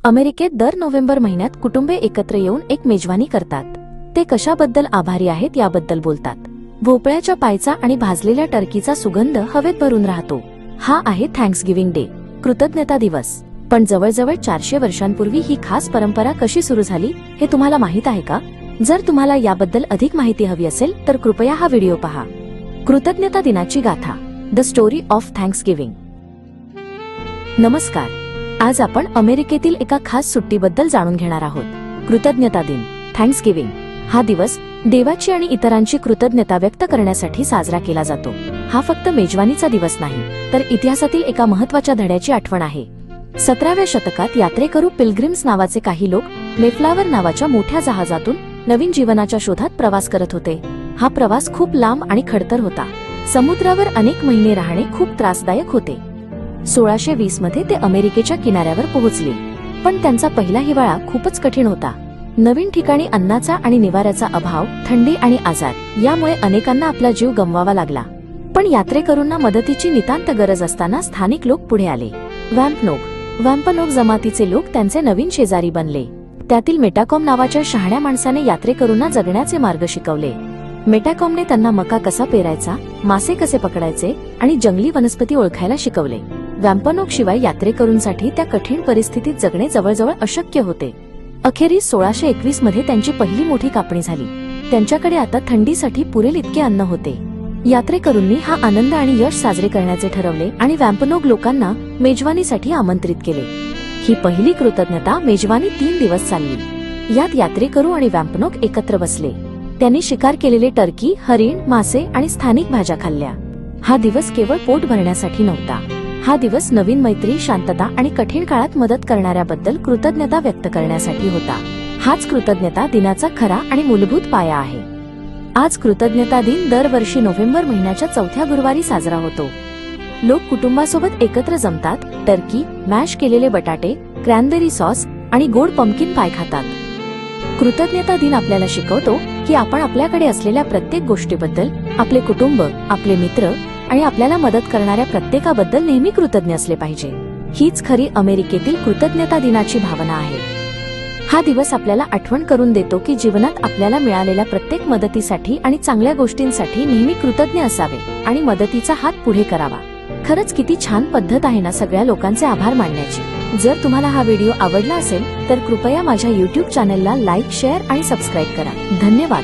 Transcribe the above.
अमेरिकेत दर नोव्हेंबर महिन्यात कुटुंबे एकत्र येऊन एक मेजवानी करतात। ते कशाबद्दल आभारी आहेत याबद्दल बोलतात। भोपळ्याच्या पायचा आणि भाजलेल्या टर्कीचा सुगंध हवेत भरून राहतो। हा आहे थँक्सगिव्हिंग डे, कृतज्ञता दिवस। पण जवळजवळ 400 वर्षांपूर्वी ही खास परंपरा कशी सुरू झाली हे तुम्हाला माहित आहे का? जर तुम्हाला याबद्दल अधिक माहिती हवी असेल तर कृपया हा व्हिडिओ पहा। कृतज्ञता दिनाची गाथा, द स्टोरी ऑफ थँक्सगिव्हिंग। नमस्कार, आज आपण अमेरिकेतील एका खास सुट्टीबद्दल जाणून घेणार आहोत। कृतज्ञता दिन, थँक्सगिव्हिंग हा दिवस देवाची आणि इतरांची कृतज्ञता व्यक्त करण्यासाठी साजरा केला जातो। हा फक्त मेजवानीचा दिवस नाही, तर इतिहासातील एका महत्त्वाच्या धड्याची आठवण आहे। 17व्या शतकात यात्रेकरू पिलग्रिम्स नावाचे काही लोक मेफ्लावर नावाच्या मोठ्या जहाजातून नवीन जीवनाच्या शोधात प्रवास करत होते। हा प्रवास खूप लांब आणि खडतर होता। समुद्रावर अनेक महिने राहणे खूप त्रासदायक होते। 1620 मध्ये ते अमेरिकेच्या किनाऱ्यावर पोहोचले, पण त्यांचा पहिला हिवाळा खूपच कठीण होता। नवीन ठिकाणी अन्नाचा आणि निवाऱ्याचा अभाव, थंडी आणि आजार यामुळे अनेकांना आपला जीव गमवावा लागला। पण यात्रेकरूंना मदतीची नितांत गरज असताना स्थानिक लोक पुढे आले। वॅम्पनोग जमातीचे लोक त्यांचे नवीन शेजारी बनले। त्यातील मेटाकॉम नावाच्या शहाण्या माणसाने यात्रेकरूंना जगण्याचे मार्ग शिकवले। मेटाकॉमने त्यांना मका कसा पेरायचा, मासे कसे पकडायचे आणि जंगली वनस्पती ओळखायला शिकवले। वॅम्पनोग शिवाय यात्रेकरूंसाठी त्या कठीण परिस्थितीत जगणे जवळजवळ अशक्य होते। अखेरीस 1621 मध्ये त्यांची पहिली मोठी कापणी झाली। त्यांच्याकडे आता थंडीसाठी पुरेल इतके अन्न होते। यात्रेकरूंनी हा आनंद आणि यश साजरे करण्याचे ठरवले आणि वॅम्पनोग लोकांना मेजवानीसाठी आमंत्रित केले। ही पहिली कृतज्ञता मेजवानी 3 दिवस चालली। यात यात्रेकरू आणि वॅम्पनोग एकत्र बसले। त्यांनी शिकार केलेले टर्की, हरिण, मासे आणि स्थानिक भाज्या खाल्ल्या। हा दिवस केवळ पोट भरण्यासाठी नव्हता। हा दिवस नवीन मैत्री, शांतता आणि कठीण काळात मदत करणाऱ्याबद्दल कृतज्ञता व्यक्त करण्यासाठी होता। हाच कृतज्ञता दिनाचा खरा आणि मूलभूत पाया आहे। आज कृतज्ञता दिन दरवर्षी नोव्हेंबर महिन्याच्या 4थ्या गुरुवारी साजरा होतो। लोक कुटुंबासोबत एकत्र जमतात, टर्की, मॅश केलेले बटाटे, क्रॅनबेरी सॉस आणि गोड पंपकिन पाय खातात। कृतज्ञता दिन आपल्याला शिकवतो की आपण आपल्याकडे असलेल्या प्रत्येक गोष्टीबद्दल, आपले कुटुंब, आपले मित्र आणि आपल्याला मदत करणाऱ्या प्रत्येकाबद्दल नेहमी कृतज्ञ असले पाहिजे। हीच खरी अमेरिकेतील कृतज्ञता दिनाची भावना आहे। हा दिवस आपल्याला आठवण करून देतो की जीवनात आपल्याला मिळालेल्या प्रत्येक मदतीसाठी आणि चांगल्या गोष्टींसाठी नेहमी कृतज्ञ असावे आणि मदतीचा हात पुढे करावा। खरंच किती छान पद्धत आहे ना सगळ्या लोकांचे आभार मानण्याची। जर तुम्हाला हा व्हिडिओ आवडला असेल तर कृपया माझ्या YouTube चॅनलला लाईक, शेअर आणि सबस्क्राईब करा। धन्यवाद।